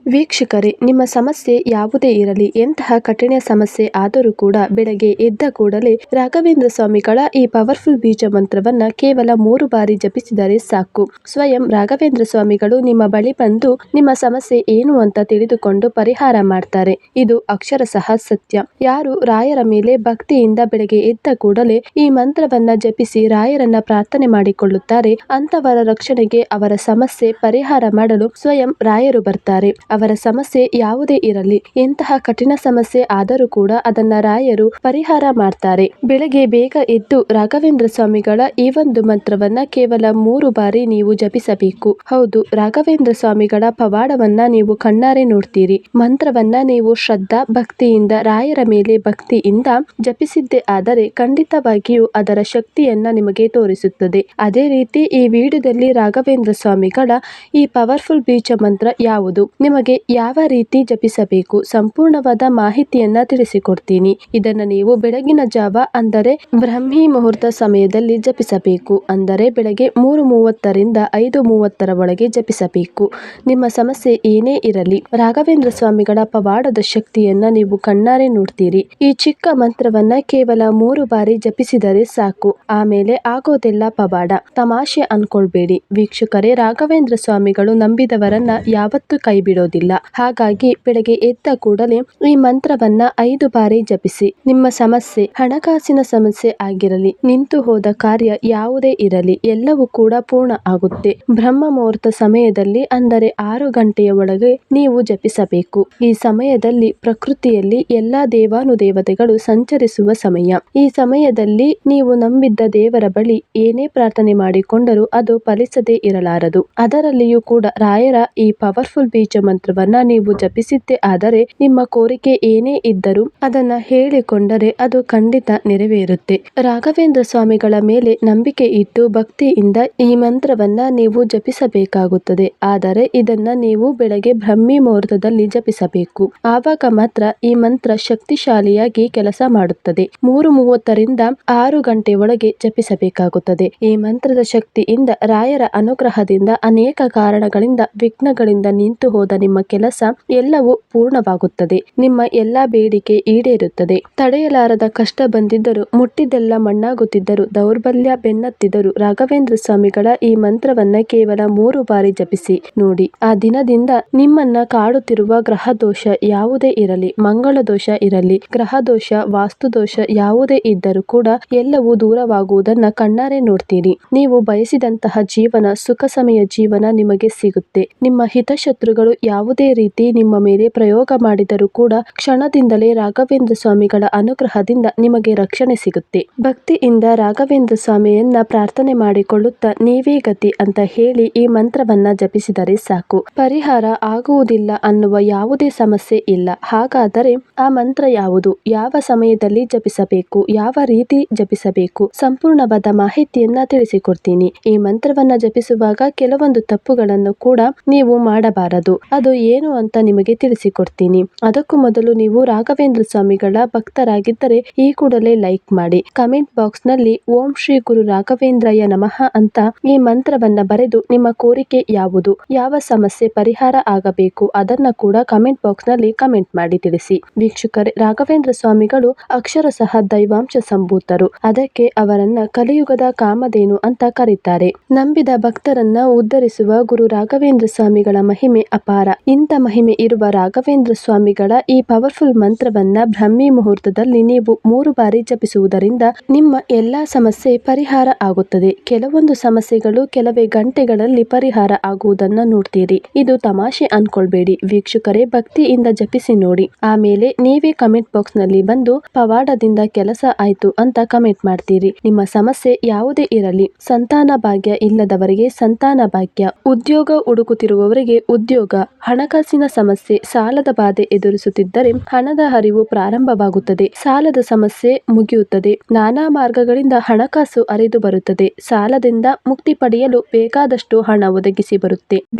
ವೀಕ್ಷಕರೇ, ನಿಮ್ಮ ಸಮಸ್ಯೆ ಯಾವುದೇ ಇರಲಿ, ಎಂತಹ ಕಠಿಣ ಸಮಸ್ಯೆ ಆದರೂ ಕೂಡ ಬೆಳಗ್ಗೆ ಎದ್ದ ಕೂಡಲೇ ರಾಘವೇಂದ್ರ ಸ್ವಾಮಿಗಳ ಈ ಪವರ್ಫುಲ್ ಬೀಜ ಮಂತ್ರವನ್ನ ಕೇವಲ 3 ಬಾರಿ ಜಪಿಸಿದರೆ ಸಾಕು. ಸ್ವಯಂ ರಾಘವೇಂದ್ರ ಸ್ವಾಮಿಗಳು ನಿಮ್ಮ ಬಳಿ ಬಂದು ನಿಮ್ಮ ಸಮಸ್ಯೆ ಏನು ಅಂತ ತಿಳಿದುಕೊಂಡು ಪರಿಹಾರ ಮಾಡ್ತಾರೆ. ಇದು ಅಕ್ಷರಶಃ ಸತ್ಯ. ಯಾರು ರಾಯರ ಮೇಲೆ ಭಕ್ತಿಯಿಂದ ಬೆಳಗ್ಗೆ ಎದ್ದ ಕೂಡಲೇ ಈ ಮಂತ್ರವನ್ನ ಜಪಿಸಿ ರಾಯರನ್ನ ಪ್ರಾರ್ಥನೆ ಮಾಡಿಕೊಳ್ಳುತ್ತಾರೆ, ಅಂತವರ ರಕ್ಷಣೆಗೆ, ಅವರ ಸಮಸ್ಯೆ ಪರಿಹಾರ ಮಾಡಲು ಸ್ವಯಂ ರಾಯರು ಬರ್ತಾರೆ. ಅವರ ಸಮಸ್ಯೆ ಯಾವುದೇ ಇರಲಿ, ಎಂತಹ ಕಠಿಣ ಸಮಸ್ಯೆ ಆದರೂ ಕೂಡ ಅದನ್ನ ರಾಯರು ಪರಿಹಾರ ಮಾಡ್ತಾರೆ. ಬೆಳಗ್ಗೆ ಬೇಗ ಎದ್ದು ರಾಘವೇಂದ್ರ ಸ್ವಾಮಿಗಳ ಈ ಒಂದು ಮಂತ್ರವನ್ನ ಕೇವಲ 3 ಬಾರಿ ನೀವು ಜಪಿಸಬೇಕು. ಹೌದು, ರಾಘವೇಂದ್ರ ಸ್ವಾಮಿಗಳ ಪವಾಡವನ್ನ ನೀವು ಕಣ್ಣಾರೆ ನೋಡ್ತೀರಿ. ಮಂತ್ರವನ್ನ ನೀವು ಶ್ರದ್ಧಾ ಭಕ್ತಿಯಿಂದ, ರಾಯರ ಮೇಲೆ ಭಕ್ತಿಯಿಂದ ಜಪಿಸಿದ್ದೇ ಆದರೆ ಖಂಡಿತವಾಗಿಯೂ ಅದರ ಶಕ್ತಿಯನ್ನ ನಿಮಗೆ ತೋರಿಸುತ್ತದೆ. ಅದೇ ರೀತಿ ಈ ವಿಡಿಯೋದಲ್ಲಿ ರಾಘವೇಂದ್ರ ಸ್ವಾಮಿಗಳ ಈ ಪವರ್ಫುಲ್ ಬೀಜ ಮಂತ್ರ ಯಾವುದು, ನಿಮಗೆ ಯಾವ ರೀತಿ ಜಪಿಸಬೇಕು, ಸಂಪೂರ್ಣವಾದ ಮಾಹಿತಿಯನ್ನ ತಿಳಿಸಿಕೊಡ್ತೀನಿ. ಇದನ್ನ ನೀವು ಬೆಳಗಿನ ಜಾವ ಅಂದರೆ ಬ್ರಹ್ಮಿ ಮುಹೂರ್ತ ಸಮಯದಲ್ಲಿ ಜಪಿಸಬೇಕು. ಅಂದರೆ ಬೆಳಗ್ಗೆ 3:30 ರಿಂದ 5:30 ಒಳಗೆ ಜಪಿಸಬೇಕು. ನಿಮ್ಮ ಸಮಸ್ಯೆ ಏನೇ ಇರಲಿ, ರಾಘವೇಂದ್ರ ಸ್ವಾಮಿಗಳ ಪವಾಡದ ಶಕ್ತಿಯನ್ನ ನೀವು ಕಣ್ಣಾರೆ ನೋಡ್ತೀರಿ. ಈ ಚಿಕ್ಕ ಮಂತ್ರವನ್ನ ಕೇವಲ 3 ಬಾರಿ ಜಪಿಸಿದರೆ ಸಾಕು, ಆಮೇಲೆ ಆಗೋದೆಲ್ಲ ಪವಾಡ. ತಮಾಷೆ ಅನ್ಕೊಳ್ಬೇಡಿ ವೀಕ್ಷಕರೇ, ರಾಘವೇಂದ್ರ ಸ್ವಾಮಿಗಳು ನಂಬಿದವರನ್ನ ಯಾವತ್ತೂ ಕೈ ಬಿಡೋದಿಲ್ಲ. ಹಾಗಾಗಿ ಬೆಳಗ್ಗೆ ಎದ್ದ ಕೂಡಲೇ ಈ ಮಂತ್ರವನ್ನ 5 ಬಾರಿ ಜಪಿಸಿ. ನಿಮ್ಮ ಸಮಸ್ಯೆ ಹಣಕಾಸಿನ ಸಮಸ್ಯೆ ಆಗಿರಲಿ, ನಿಂತು ಹೋದ ಕಾರ್ಯ ಯಾವುದೇ ಇರಲಿ, ಎಲ್ಲವೂ ಕೂಡ ಪೂರ್ಣ ಆಗುತ್ತೆ. ಬ್ರಹ್ಮ ಮುಹೂರ್ತ ಸಮಯದಲ್ಲಿ ಅಂದರೆ 6 ಗಂಟೆಯ ಒಳಗೆ ನೀವು ಜಪಿಸಬೇಕು. ಈ ಸಮಯದಲ್ಲಿ ಪ್ರಕೃತಿಯಲ್ಲಿ ಎಲ್ಲಾ ದೇವಾನುದೇವತೆಗಳು ಸಂಚರಿಸುವ ಸಮಯ. ಈ ಸಮಯದಲ್ಲಿ ನೀವು ನಂಬಿದ್ದ ದೇವರ ಬಳಿ ಏನೇ ಪ್ರಾರ್ಥನೆ ಮಾಡಿಕೊಂಡರೂ ಅದು ಫಲಿಸದೇ ಇರಲಾರದು. ಅದರಲ್ಲಿಯೂ ಕೂಡ ರಾಯರ ಈ ಪವರ್ಫುಲ್ ಬೀಜ ಮಂತ್ರವನ್ನ ನೀವು ಜಪಿಸಿದ್ದೇ ಆದರೆ ನಿಮ್ಮ ಕೋರಿಕೆ ಏನೇ ಇದ್ದರೂ ಅದನ್ನ ಹೇಳಿಕೊಂಡರೆ ಅದು ಖಂಡಿತ ನೆರವೇರುತ್ತೆ. ರಾಘವೇಂದ್ರ ಸ್ವಾಮಿಗಳ ಮೇಲೆ ನಂಬಿಕೆ ಇಟ್ಟು ಭಕ್ತಿಯಿಂದ ಈ ಮಂತ್ರವನ್ನ ನೀವು ಜಪಿಸಬೇಕಾಗುತ್ತದೆ. ಆದರೆ ಇದನ್ನ ನೀವು ಬೆಳಗ್ಗೆ ಬ್ರಹ್ಮಿ ಮುಹೂರ್ತದಲ್ಲಿ ಜಪಿಸಬೇಕು. ಆವಾಗ ಮಾತ್ರ ಈ ಮಂತ್ರ ಶಕ್ತಿಶಾಲಿಯಾಗಿ ಕೆಲಸ ಮಾಡುತ್ತದೆ. 3:30 ರಿಂದ 6 ಗಂಟೆ ಒಳಗೆ ಜಪಿಸಬೇಕಾಗುತ್ತದೆ. ಈ ಮಂತ್ರದ ಶಕ್ತಿಯಿಂದ, ರಾಯರ ಅನುಗ್ರಹದಿಂದ ಅನೇಕ ಕಾರಣಗಳಿಂದ, ವಿಘ್ನಗಳಿಂದ ನಿಂತು ಹೋದ ನಿಮ್ಮ ಕೆಲಸ ಎಲ್ಲವೂ ಪೂರ್ಣವಾಗುತ್ತದೆ. ನಿಮ್ಮ ಎಲ್ಲಾ ಬೇಡಿಕೆ ಈಡೇರುತ್ತದೆ. ತಡೆಯಲಾರದ ಕಷ್ಟ ಬಂದಿದ್ದರೂ, ಮುಟ್ಟಿದ್ದೆಲ್ಲ ಮಣ್ಣಾಗುತ್ತಿದ್ದರೂ, ದೌರ್ಬಲ್ಯ ಬೆನ್ನತ್ತಿದ್ದರೂ ರಾಘವೇಂದ್ರ ಸ್ವಾಮಿಗಳ ಈ ಮಂತ್ರವನ್ನ ಕೇವಲ 3 ಬಾರಿ ಜಪಿಸಿ ನೋಡಿ. ಆ ದಿನದಿಂದ ನಿಮ್ಮನ್ನ ಕಾಡುತ್ತಿರುವ ಗ್ರಹ ದೋಷ ಯಾವುದೇ ಇರಲಿ, ಮಂಗಳ ದೋಷ ಇರಲಿ, ಗ್ರಹ ದೋಷ, ವಾಸ್ತು ದೋಷ ಯಾವುದೇ ಇದ್ದರೂ ಕೂಡ ಎಲ್ಲವೂ ದೂರವಾಗುವುದನ್ನ ಕಣ್ಣಾರೆ ನೋಡ್ತೀರಿ. ನೀವು ಬಯಸಿದಂತಹ ಜೀವನ, ಸುಖ ಸಮಯ ಜೀವನ ನಿಮಗೆ ಸಿಗುತ್ತೆ. ನಿಮ್ಮ ಹಿತಶತ್ರುಗಳು ಯಾವುದೇ ರೀತಿ ನಿಮ್ಮ ಮೇಲೆ ಪ್ರಯೋಗ ಮಾಡಿದರೂ ಕೂಡ ಕ್ಷಣದಿಂದಲೇ ರಾಘವೇಂದ್ರ ಸ್ವಾಮಿಗಳ ಅನುಗ್ರಹದಿಂದ ನಿಮಗೆ ರಕ್ಷಣೆ ಸಿಗುತ್ತೆ. ಭಕ್ತಿಯಿಂದ ರಾಘವೇಂದ್ರ ಸ್ವಾಮಿಯನ್ನ ಪ್ರಾರ್ಥನೆ ಮಾಡಿಕೊಳ್ಳುತ್ತಾ ನೀವೇ ಗತಿ ಅಂತ ಹೇಳಿ ಈ ಮಂತ್ರವನ್ನ ಜಪಿಸಿದರೆ ಸಾಕು. ಪರಿಹಾರ ಆಗುವುದಿಲ್ಲ ಅನ್ನುವ ಯಾವುದೇ ಸಮಸ್ಯೆ ಇಲ್ಲ. ಹಾಗಾದರೆ ಆ ಮಂತ್ರ ಯಾವುದು, ಯಾವ ಸಮಯದಲ್ಲಿ ಜಪಿಸಬೇಕು, ಯಾವ ರೀತಿ ಜಪಿಸಬೇಕು, ಸಂಪೂರ್ಣವಾದ ಮಾಹಿತಿಯನ್ನ ತಿಳಿಸಿಕೊಡ್ತೀನಿ. ಈ ಮಂತ್ರವನ್ನ ಜಪಿಸುವಾಗ ಕೆಲವೊಂದು ತಪ್ಪುಗಳನ್ನು ಕೂಡ ನೀವು ಮಾಡಬಾರದು. ಅದು ಏನು ಅಂತ ನಿಮಗೆ ತಿಳಿಸಿಕೊಡ್ತೀನಿ. ಅದಕ್ಕೂ ಮೊದಲು ನೀವು ರಾಘವೇಂದ್ರ ಸ್ವಾಮಿಗಳ ಭಕ್ತರಾಗಿದ್ದರೆ ಈ ಕೂಡಲೇ ಲೈಕ್ ಮಾಡಿ. ಕಮೆಂಟ್ ಬಾಕ್ಸ್ ನಲ್ಲಿ ಓಂ ಶ್ರೀ ಗುರು ರಾಘವೇಂದ್ರಯ ನಮಃ ಅಂತ ಈ ಮಂತ್ರವನ್ನ ಬರೆದು ನಿಮ್ಮ ಕೋರಿಕೆ ಯಾವುದು, ಯಾವ ಸಮಸ್ಯೆ ಪರಿಹಾರ ಆಗಬೇಕು ಅದನ್ನ ಕೂಡ ಕಮೆಂಟ್ ಬಾಕ್ಸ್ ನಲ್ಲಿ ಕಮೆಂಟ್ ಮಾಡಿ ತಿಳಿಸಿ. ವೀಕ್ಷಕರೇ, ರಾಘವೇಂದ್ರ ಸ್ವಾಮಿಗಳು ಅಕ್ಷರಶಃ ದೈವಾಂಶ ಸಂಭೂತರು. ಅದಕ್ಕೆ ಅವರನ್ನ ಕಲಿಯುಗದ ಕಾಮಧೇನು ಅಂತ ಕರೀತಾರೆ. ನಂಬಿದ ಭಕ್ತರನ್ನ ಉದ್ಧರಿಸುವ ಗುರು ರಾಘವೇಂದ್ರ ಸ್ವಾಮಿಗಳ ಮಹಿಮೆ ಅಪಾರ. ಇಂಥ ಮಹಿಮೆ ಇರುವ ರಾಘವೇಂದ್ರ ಸ್ವಾಮಿಗಳ ಈ ಪವರ್ಫುಲ್ ಮಂತ್ರವನ್ನ ಬ್ರಹ್ಮಿ ಮುಹೂರ್ತದಲ್ಲಿ ನೀವು 3 ಬಾರಿ ಜಪಿಸುವುದರಿಂದ ನಿಮ್ಮ ಎಲ್ಲಾ ಸಮಸ್ಯೆ ಪರಿಹಾರ ಆಗುತ್ತದೆ. ಕೆಲವೊಂದು ಸಮಸ್ಯೆಗಳು ಕೆಲವೇ ಗಂಟೆಗಳಲ್ಲಿ ಪರಿಹಾರ ಆಗುವುದನ್ನ ನೋಡ್ತೀರಿ. ಇದು ತಮಾಷೆ ಅನ್ಕೊಳ್ಬೇಡಿ ವೀಕ್ಷಕರೇ, ಭಕ್ತಿಯಿಂದ ಜಪಿಸಿ ನೋಡಿ. ಆಮೇಲೆ ನೀವೇ ಕಮೆಂಟ್ ಬಾಕ್ಸ್ ನಲ್ಲಿ ಬಂದು ಪವಾಡದಿಂದ ಕೆಲಸ ಆಯ್ತು ಅಂತ ಕಮೆಂಟ್ ಮಾಡ್ತೀರಿ. ನಿಮ್ಮ ಸಮಸ್ಯೆ ಯಾವುದೇ ಇರಲಿ, ಸಂತಾನ ಭಾಗ್ಯ ಇಲ್ಲದವರಿಗೆ ಸಂತಾನ ಭಾಗ್ಯ, ಉದ್ಯೋಗ ಹುಡುಕುತ್ತಿರುವವರಿಗೆ ಉದ್ಯೋಗ, ಹಣಕಾಸಿನ ಸಮಸ್ಯೆ, ಸಾಲದ ಬಾಧೆ ಎದುರಿಸುತ್ತಿದ್ದರೆ ಹಣದ ಹರಿವು ಪ್ರಾರಂಭವಾಗುತ್ತದೆ. ಸಾಲದ ಸಮಸ್ಯೆ ಮುಗಿಯುತ್ತದೆ. ನಾನಾ ಮಾರ್ಗಗಳಿಂದ ಹಣಕಾಸು ಹರಿದು ಬರುತ್ತದೆ. ಸಾಲದಿಂದ ಮುಕ್ತಿ ಪಡೆಯಲು ಬೇಕಾದಷ್ಟು ಹಣ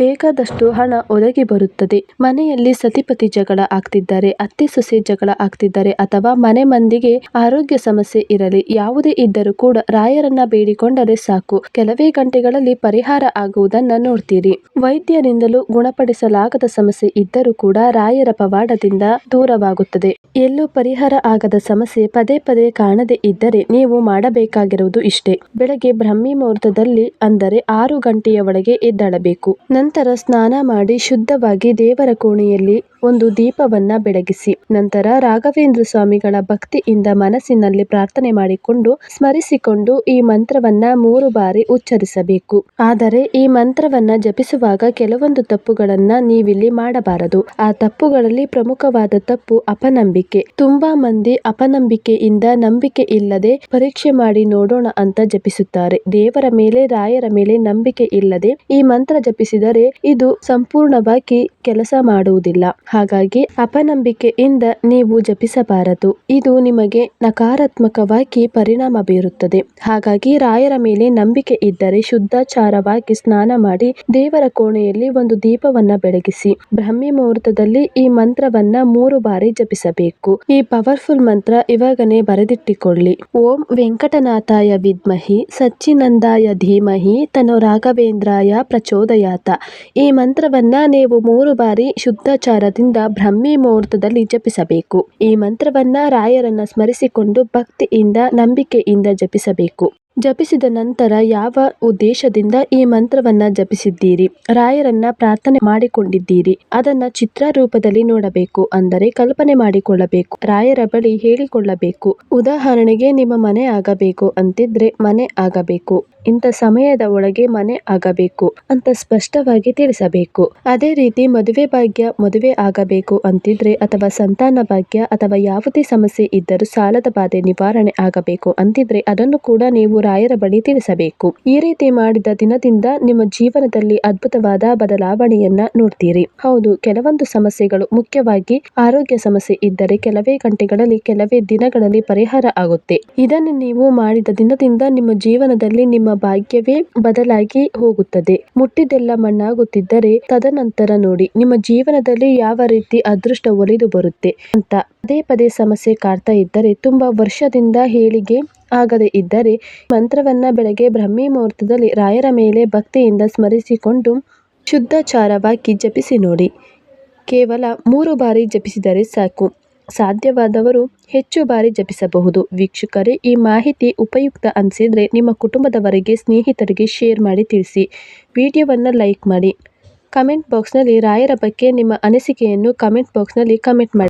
ಒದಗಿ ಬರುತ್ತದೆ. ಮನೆಯಲ್ಲಿ ಸತಿಪತಿ ಜಗಳ ಆಗ್ತಿದ್ದಾರೆ, ಅತ್ತೆ ಸೊಸೆ ಜಗಳ ಆಗ್ತಿದ್ದಾರೆ, ಅಥವಾ ಮನೆ ಮಂದಿಗೆ ಆರೋಗ್ಯ ಸಮಸ್ಯೆ ಇರಲಿ, ಯಾವುದೇ ಇದ್ದರೂ ಕೂಡ ರಾಯರನ್ನ ಬೇಡಿಕೊಂಡರೆ ಸಾಕು, ಕೆಲವೇ ಗಂಟೆಗಳಲ್ಲಿ ಪರಿಹಾರ ಆಗುವುದನ್ನ ನೋಡ್ತೀರಿ. ವೈದ್ಯರಿಂದಲೂ ಗುಣಪಡಿಸಲಾಗ ಆಗದ ಸಮಸ್ಯೆ ಇದ್ದರೂ ಕೂಡ ರಾಯರ ಪವಾಡದಿಂದ ದೂರವಾಗುತ್ತದೆ. ಎಲ್ಲೂ ಪರಿಹಾರ ಆಗದ ಸಮಸ್ಯೆ ಪದೇ ಪದೇ ಕಾಣದೇ ಇದ್ದರೆ ನೀವು ಮಾಡಬೇಕಾಗಿರುವುದು ಇಷ್ಟೇ. ಬೆಳಗ್ಗೆ ಬ್ರಾಹ್ಮಿ ಮುಹೂರ್ತದಲ್ಲಿ ಅಂದರೆ 6 ಗಂಟೆಯ ಒಳಗೆ ಎದ್ದೇಳಬೇಕು. ನಂತರ ಸ್ನಾನ ಮಾಡಿ ಶುದ್ಧವಾಗಿ ದೇವರ ಕೋಣೆಯಲ್ಲಿ ಒಂದು ದೀಪವನ್ನ ಬೆಳಗಿಸಿ ನಂತರ ರಾಘವೇಂದ್ರ ಸ್ವಾಮಿಗಳ ಭಕ್ತಿಯಿಂದ ಮನಸ್ಸಿನಲ್ಲಿ ಪ್ರಾರ್ಥನೆ ಮಾಡಿಕೊಂಡು ಸ್ಮರಿಸಿಕೊಂಡು ಈ ಮಂತ್ರವನ್ನ 3 ಬಾರಿ ಉಚ್ಚರಿಸಬೇಕು. ಆದರೆ ಈ ಮಂತ್ರವನ್ನ ಜಪಿಸುವಾಗ ಕೆಲವೊಂದು ತಪ್ಪುಗಳನ್ನ ನೀವಿಲ್ಲಿ ಮಾಡಬಾರದು. ಆ ತಪ್ಪುಗಳಲ್ಲಿ ಪ್ರಮುಖವಾದ ತಪ್ಪು ಅಪನಂಬಿಕೆ. ತುಂಬಾ ಮಂದಿ ಅಪನಂಬಿಕೆಯಿಂದ ನಂಬಿಕೆ ಇಲ್ಲದೆ ಪರೀಕ್ಷೆ ಮಾಡಿ ನೋಡೋಣ ಅಂತ ಜಪಿಸುತ್ತಾರೆ. ದೇವರ ಮೇಲೆ ರಾಯರ ಮೇಲೆ ನಂಬಿಕೆ ಇಲ್ಲದೆ ಈ ಮಂತ್ರ ಜಪಿಸಿದರೆ ಇದು ಸಂಪೂರ್ಣವಾಗಿ ಕೆಲಸ ಮಾಡುವುದಿಲ್ಲ. ಹಾಗಾಗಿ ಅಪನಂಬಿಕೆಯಿಂದ ನೀವು ಜಪಿಸಬಾರದು. ಇದು ನಿಮಗೆ ನಕಾರಾತ್ಮಕವಾಗಿ ಪರಿಣಾಮ ಬೀರುತ್ತದೆ. ಹಾಗಾಗಿ ರಾಯರ ಮೇಲೆ ನಂಬಿಕೆ ಇದ್ದರೆ ಶುದ್ಧಾಚಾರವಾಗಿ ಸ್ನಾನ ಮಾಡಿ ದೇವರ ಕೋಣೆಯಲ್ಲಿ ಒಂದು ದೀಪವನ್ನ ಬೆಳಗಿಸಿ ಬ್ರಾಹ್ಮಿ ಮುಹೂರ್ತದಲ್ಲಿ ಈ ಮಂತ್ರವನ್ನ 3 ಬಾರಿ ಜಪಿಸಬೇಕು. ಈ ಪವರ್ಫುಲ್ ಮಂತ್ರ ಇವಾಗನೇ ಬರೆದಿಟ್ಟುಕೊಳ್ಳಿ. ಓಂ ವೆಂಕಟನಾಥಾಯ ವಿದ್ಮಹಿ ಸಚ್ಚಿನಂದಾಯ ಧೀಮಹಿ ತನ್ನೋ ರಾಘವೇಂದ್ರಾಯ ಪ್ರಚೋದಯಾತ. ಈ ಮಂತ್ರವನ್ನ ನೀವು 3 ಬಾರಿ ಶುದ್ಧಾಚಾರದಿಂದ ಬ್ರಾಹ್ಮಿ ಮುಹೂರ್ತದಲ್ಲಿ ಜಪಿಸಬೇಕು. ಈ ಮಂತ್ರವನ್ನ ರಾಯರನ್ನ ಸ್ಮರಿಸಿಕೊಂಡು ಭಕ್ತಿಯಿಂದ ನಂಬಿಕೆಯಿಂದ ಜಪಿಸಬೇಕು. ಜಪಿಸಿದ ನಂತರ ಯಾವ ಉದ್ದೇಶದಿಂದ ಈ ಮಂತ್ರವನ್ನ ಜಪಿಸಿದ್ದೀರಿ, ರಾಯರನ್ನ ಪ್ರಾರ್ಥನೆ ಮಾಡಿಕೊಂಡಿದ್ದೀರಿ ಅದನ್ನ ಚಿತ್ರ ರೂಪದಲ್ಲಿ ನೋಡಬೇಕು. ಅಂದರೆ ಕಲ್ಪನೆ ಮಾಡಿಕೊಳ್ಳಬೇಕು. ರಾಯರ ಬಳಿ ಹೇಳಿಕೊಳ್ಳಬೇಕು. ಉದಾಹರಣೆಗೆ ನಿಮ್ಮ ಮನೆ ಆಗಬೇಕು ಅಂತಿದ್ರೆ ಮನೆ ಆಗಬೇಕು, ಇಂಥ ಸಮಯದ ಒಳಗೆ ಮನೆ ಆಗಬೇಕು ಅಂತ ಸ್ಪಷ್ಟವಾಗಿ ತಿಳಿಸಬೇಕು. ಅದೇ ರೀತಿ ಮದುವೆ ಆಗಬೇಕು ಅಂತಿದ್ರೆ ಅಥವಾ ಸಂತಾನ ಭಾಗ್ಯ ಅಥವಾ ಯಾವುದೇ ಸಮಸ್ಯೆ ಇದ್ದರೂ ಸಾಲದ ಬಾಧೆ ನಿವಾರಣೆ ಆಗಬೇಕು ಅಂತಿದ್ರೆ ಅದನ್ನು ಕೂಡ ನೀವು ರಾಯರ ಬಳಿ ತಿಳಿಸಬೇಕು. ಈ ರೀತಿ ಮಾಡಿದ ದಿನದಿಂದ ನಿಮ್ಮ ಜೀವನದಲ್ಲಿ ಅದ್ಭುತವಾದ ಬದಲಾವಣೆಯನ್ನ ನೋಡ್ತೀರಿ. ಹೌದು, ಕೆಲವೊಂದು ಸಮಸ್ಯೆಗಳು ಮುಖ್ಯವಾಗಿ ಆರೋಗ್ಯ ಸಮಸ್ಯೆ ಇದ್ದರೆ ಕೆಲವೇ ಗಂಟೆಗಳಲ್ಲಿ ಕೆಲವೇ ದಿನಗಳಲ್ಲಿ ಪರಿಹಾರ ಆಗುತ್ತೆ. ಇದನ್ನು ನೀವು ಮಾಡಿದ ದಿನದಿಂದ ನಿಮ್ಮ ಜೀವನದಲ್ಲಿ ನಿಮ್ಮ ಭಾಗ್ಯವೇ ಬದಲಾಗಿ ಹೋಗುತ್ತದೆ. ಮುಟ್ಟಿದ್ದೆಲ್ಲ ಮಣ್ಣಾಗುತ್ತಿದ್ದರೆ ತದನಂತರ ನೋಡಿ ನಿಮ್ಮ ಜೀವನದಲ್ಲಿ ಯಾವ ರೀತಿ ಅದೃಷ್ಟ ಒಲಿದು ಬರುತ್ತೆ ಅಂತ. ಪದೇ ಪದೇ ಸಮಸ್ಯೆ ಕಾಡ್ತಾ ಇದ್ದರೆ ತುಂಬಾ ವರ್ಷದಿಂದ ಹೇಳಿಗೆ ಆಗದೆ ಇದ್ದರೆ ಮಂತ್ರವನ್ನ ಬೆಳಗ್ಗೆ ಬ್ರಾಹ್ಮಿ ಮುಹೂರ್ತದಲ್ಲಿ ರಾಯರ ಮೇಲೆ ಭಕ್ತಿಯಿಂದ ಸ್ಮರಿಸಿಕೊಂಡು ಶುದ್ಧಾಚಾರವಾಗಿ ಜಪಿಸಿ ನೋಡಿ. ಕೇವಲ 3 ಬಾರಿ ಜಪಿಸಿದರೆ ಸಾಕು. ಸಾಧ್ಯವಾದವರು ಹೆಚ್ಚು ಬಾರಿ ಜಪಿಸಬಹುದು. ವೀಕ್ಷಕರೇ, ಈ ಮಾಹಿತಿ ಉಪಯುಕ್ತ ಅನಿಸಿದ್ರೆ ನಿಮ್ಮ ಕುಟುಂಬದವರಿಗೆ ಸ್ನೇಹಿತರಿಗೆ ಶೇರ್ ಮಾಡಿ ತಿಳಿಸಿ. ವಿಡಿಯೋವನ್ನು ಲೈಕ್ ಮಾಡಿ. ಕಮೆಂಟ್ ಬಾಕ್ಸ್ನಲ್ಲಿ ರಾಯರ ಬಗ್ಗೆ ನಿಮ್ಮ ಅನಿಸಿಕೆಯನ್ನು ಕಮೆಂಟ್ ಬಾಕ್ಸ್ನಲ್ಲಿ ಕಮೆಂಟ್ ಮಾಡಿ.